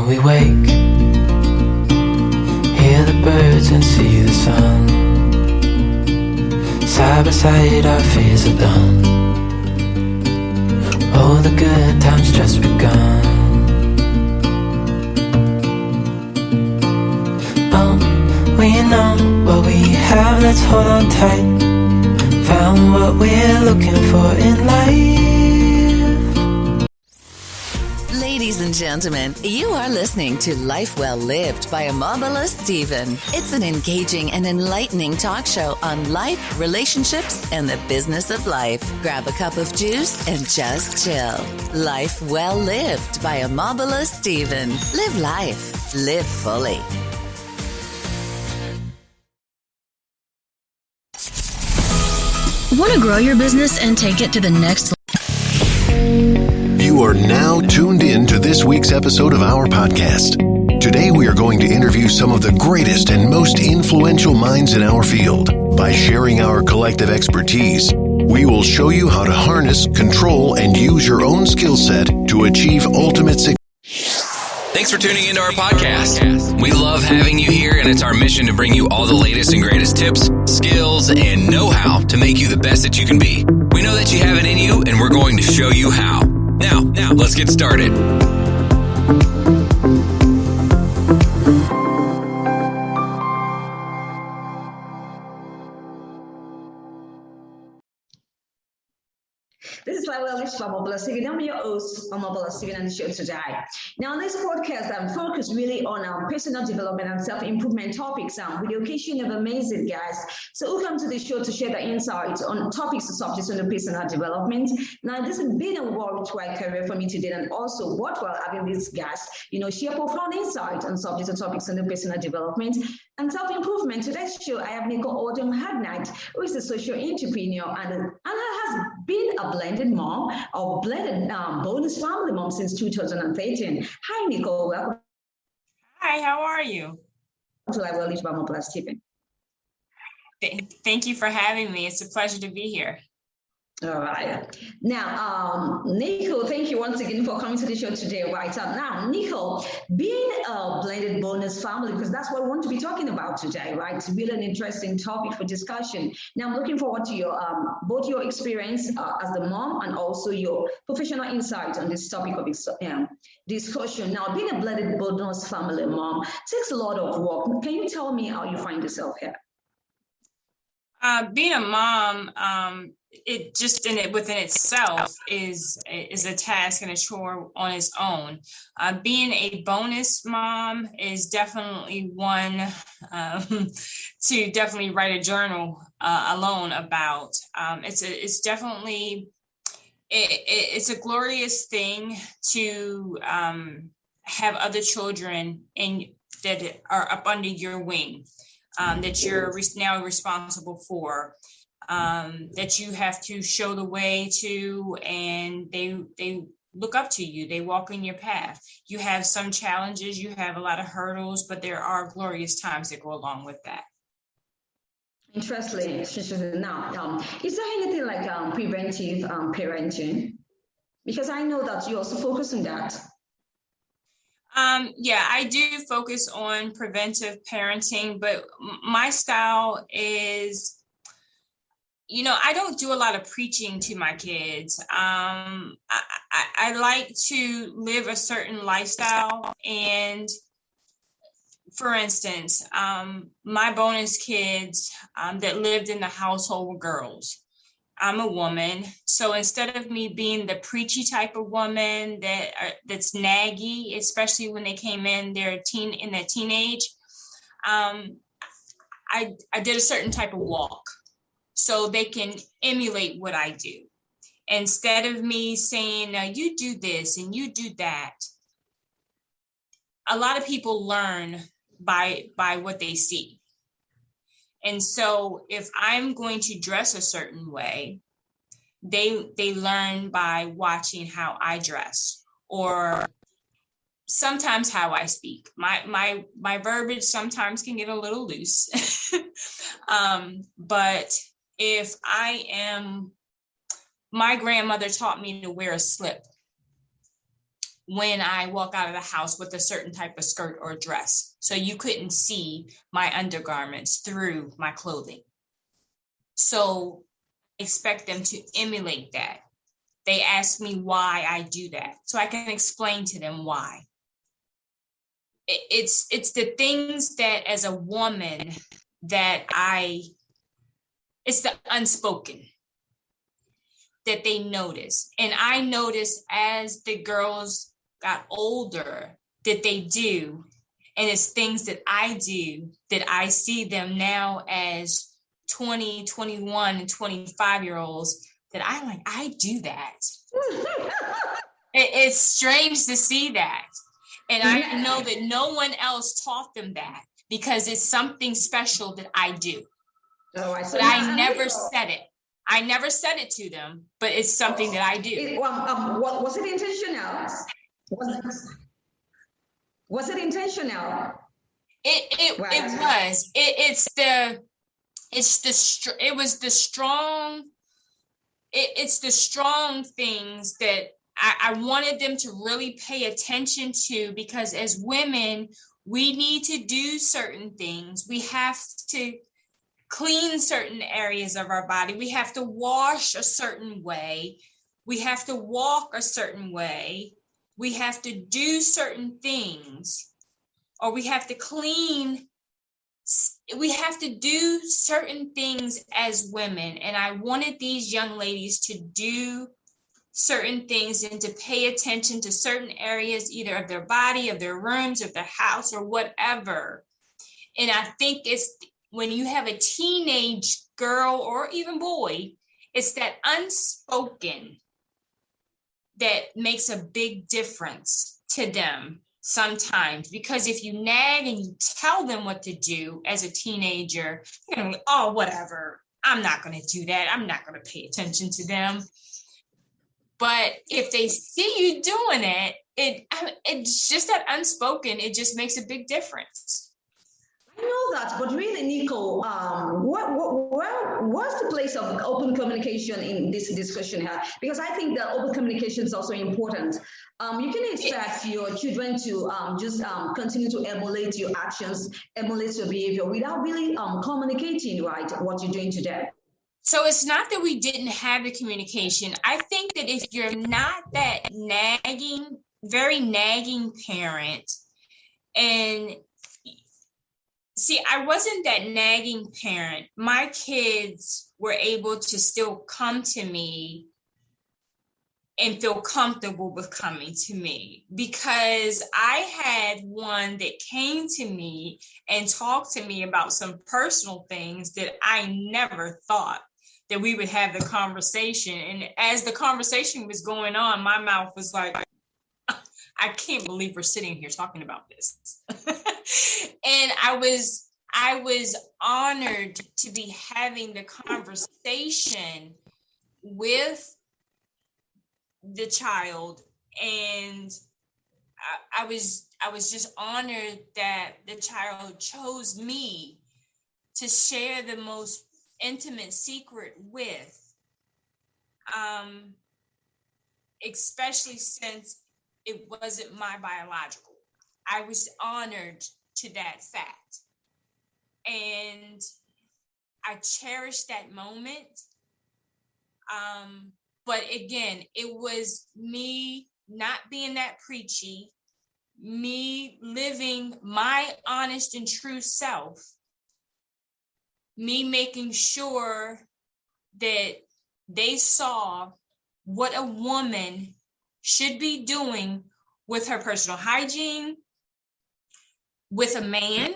When we wake, hear the birds and see the sun. Side by side our fears are done. Oh, the good times just begun. Oh, we know what we have, let's hold on tight. Found what we're looking for in life. Ladies and gentlemen, you are listening to Life Well Lived by Omobola Stephen. It's an engaging and enlightening talk show on life, relationships, and the business of life. Grab a cup of juice and just chill. Life Well Lived by Omobola Stephen. Live life. Live fully. Want to grow your business and take it to the next level? You are now tuned in to this week's episode of our podcast. Today we are going to interview some of the greatest and most influential minds in our field. By sharing our collective expertise, we will show you how to harness, control, and use your own skill set to achieve ultimate success. Thanks for tuning into our podcast. We love having you here, and it's our mission to bring you all the latest and greatest tips, skills, and know-how to make you the best that you can be. We know that you have it in you, and we're going to show you how. Now, let's get started. This is Omobola Stephen. I'm your host, Omobola Stephen, on the show today. Now, on this podcast, I'm focused really on personal development and self-improvement topics with the occasion of amazing guests. So who come to the show to share their insights on topics and subjects on the personal development. Now, this has been a worldwide career for me today, and also worthwhile having these guests, share profound insight on subjects and topics on the personal development and self-improvement. Today's show, I have Nicole Odom-Hardnett, who is a social entrepreneur and has been a blended mom or blended bonus family mom since 2013. Hi, Nicole. Welcome. Hi, how are you? Omobola Stephen. Thank you for having me. It's a pleasure to be here. All right. Now, Nicole, thank you once again for coming to the show today. Right now, Nicole, being a blended bonus family, because that's what we want to be talking about today, right? It's really an interesting topic for discussion. Now, I'm looking forward to your both your experience as the mom and also your professional insight on this topic of discussion. Now, being a blended bonus family mom takes a lot of work. Can you tell me how you find yourself here? Being a mom, it just within itself is a task and a chore on its own. Being a bonus mom is definitely one to definitely write a journal alone about. It's definitely it's a glorious thing to have other children that are up under your wing. That you're now responsible for, that you have to show the way to, and they look up to you. They walk in your path. You have some challenges, you have a lot of hurdles, but there are glorious times that go along with that. Interesting. Now, is there anything like preventive parenting? Because I know that you also focus on that. Yeah, I do focus on preventive parenting, but my style is, I don't do a lot of preaching to my kids. I like to live a certain lifestyle. And for instance, my bonus kids that lived in the household were girls. I'm a woman, so instead of me being the preachy type of woman that's naggy, especially when they came in their teenage, I did a certain type of walk so they can emulate what I do. Instead of me saying, "Now you do this and you do that," a lot of people learn by what they see. And so if I'm going to dress a certain way, they learn by watching how I dress, or sometimes how I speak. My verbiage sometimes can get a little loose. But if my grandmother taught me to wear a slip. when I walk out of the house with a certain type of skirt or dress. So you couldn't see my undergarments through my clothing. So I expect them to emulate that. They ask me why I do that, so I can explain to them why. It's the things that as a woman that it's the unspoken that they notice. And I notice as the girls got older that they do. And it's things that I do that I see them now as 20, 21, and 25-year-olds that I'm like, I do that. It's strange to see that. And I know that no one else taught them that because it's something special that I do. Oh, but I never said it. I never said it to them, but it's something that I do. Was it intentional? Was it intentional? It was the strong things that I wanted them to really pay attention to, because as women, we need to do certain things. We have to clean certain areas of our body. We have to wash a certain way. We have to walk a certain way. We have to do certain things, or we have to clean. We have to do certain things as women. And I wanted these young ladies to do certain things and to pay attention to certain areas, either of their body, of their rooms, of their house, or whatever. And I think it's when you have a teenage girl or even boy, it's that unspoken that makes a big difference to them sometimes. Because if you nag and you tell them what to do as a teenager, you're going to be, oh, whatever, I'm not going to do that. I'm not going to pay attention to them. But if they see you doing it, it's just that unspoken. It just makes a big difference. I know that, but really, Nicole, what's the place of open communication in this discussion here? Because I think that open communication is also important. You can expect your children to just continue to emulate your actions, emulate your behavior without really communicating, right, what you're doing to them. So it's not that we didn't have the communication. I think that if you're not that very nagging parent, and see, I wasn't that nagging parent. My kids were able to still come to me and feel comfortable with coming to me, because I had one that came to me and talked to me about some personal things that I never thought that we would have the conversation. And as the conversation was going on, my mouth was like, I can't believe we're sitting here talking about this. And I was honored to be having the conversation with the child, and I was just honored that the child chose me to share the most intimate secret with, especially since it wasn't my biological. I was honored to that fact. And I cherished that moment. But again, it was me not being that preachy, me living my honest and true self, me making sure that they saw what a woman should be doing with her personal hygiene, with a man,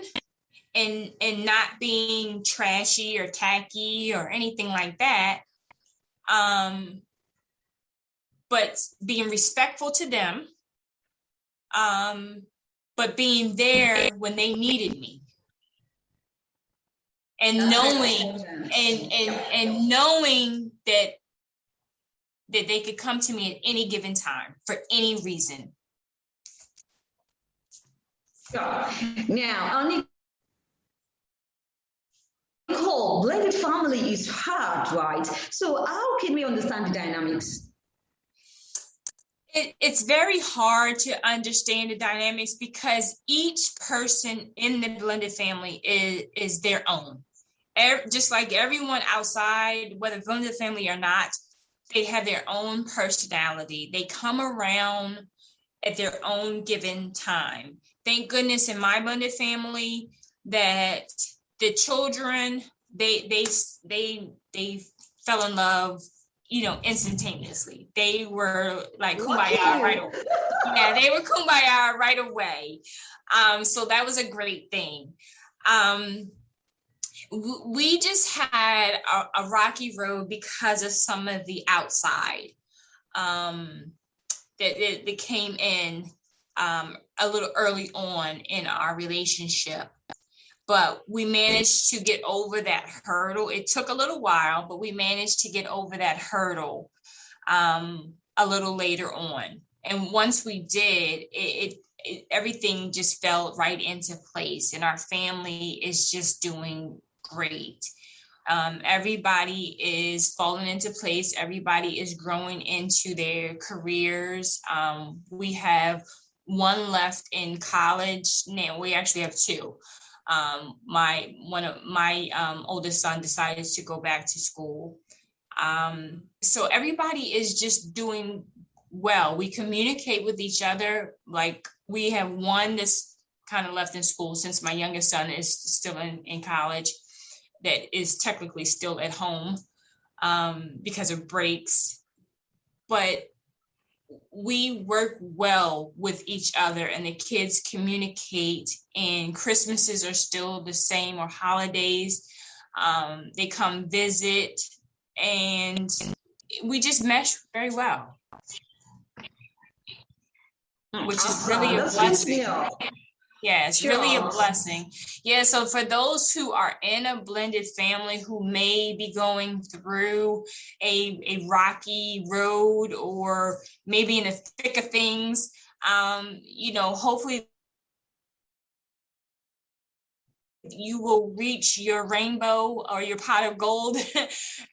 and not being trashy or tacky or anything like that, but being respectful to them, but being there when they needed me. And knowing and knowing that they could come to me at any given time for any reason. Now, Nicole, blended family is hard, right? So how can we understand the dynamics? It's very hard to understand the dynamics because each person in the blended family is their own. Just like everyone outside, whether blended family or not, they have their own personality. They come around at their own given time. Thank goodness in my blended family that the children, they fell in love, instantaneously. They were like kumbaya right away. Yeah, they were kumbaya right away. So that was a great thing. We just had a rocky road because of some of the outside that came in a little early on in our relationship. But we managed to get over that hurdle. It took a little while, but we managed to get over that hurdle a little later on. And once we did, everything just fell right into place. And our family is just doing great. Everybody is falling into place. Everybody is growing into their careers. We have one left in college. Now we actually have two. My oldest son decided to go back to school. So everybody is just doing well. We communicate with each other. Like we have one that's kind of left in school since my youngest son is still in college, that is technically still at home because of breaks. But we work well with each other and the kids communicate, and Christmases are still the same, or holidays. They come visit and we just mesh very well, which is really a blessing. Yeah, it's really a blessing. Yeah, so for those who are in a blended family who may be going through a rocky road or maybe in the thick of things, hopefully you will reach your rainbow or your pot of gold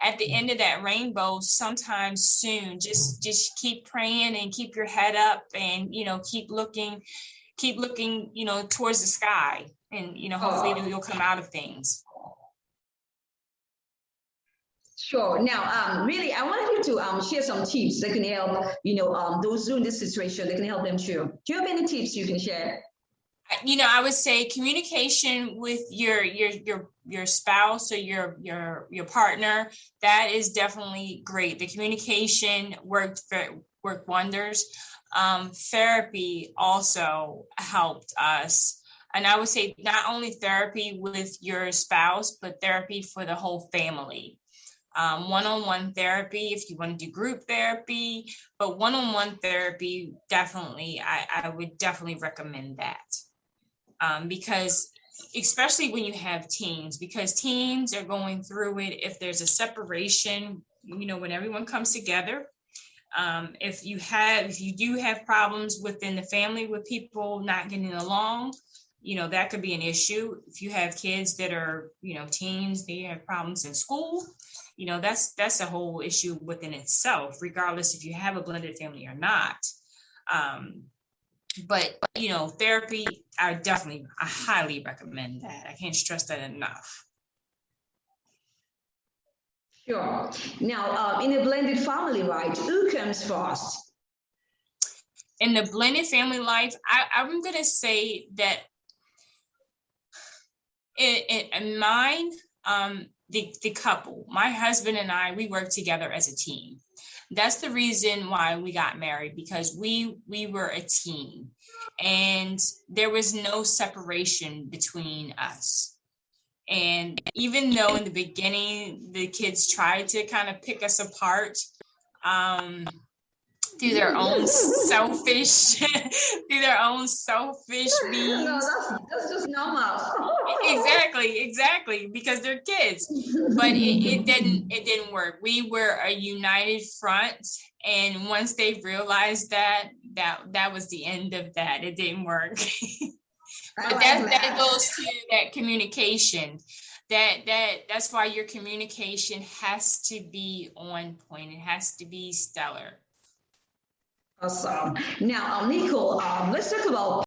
at the end of that rainbow sometime soon. Just keep praying and keep your head up and, keep looking, towards the sky, and, hopefully you'll come out of things. Sure. Now, really, I wanted you to share some tips that can help, those who in this situation, that can help them too. Do you have any tips you can share? I would say communication with your spouse or your partner, that is definitely great. The communication worked wonders. Therapy also helped us. And I would say not only therapy with your spouse, but therapy for the whole family. One-on-one therapy, if you want to do group therapy, but one-on-one therapy, definitely, I would definitely recommend that. Because especially when you have teens, because teens are going through it. If there's a separation, when everyone comes together, if you do have problems within the family with people not getting along, that could be an issue. If you have kids that are, teens, they have problems in school, that's a whole issue within itself, regardless if you have a blended family or not. But therapy, I highly recommend that. I can't stress that enough. Sure. Now, in a blended family, right, who comes first? In the blended family life, I'm going to say that in mine, the couple, my husband and I, we work together as a team. That's the reason why we got married, because we were a team and there was no separation between us. And even though in the beginning, the kids tried to kind of pick us apart, through their own selfish means. No, that's just normal. Exactly, because they're kids. But it didn't work. We were a united front, and once they realized that was the end of that. It didn't work. But that goes to that communication. That's why your communication has to be on point. It has to be stellar. Awesome. Now, Nicole, let's talk about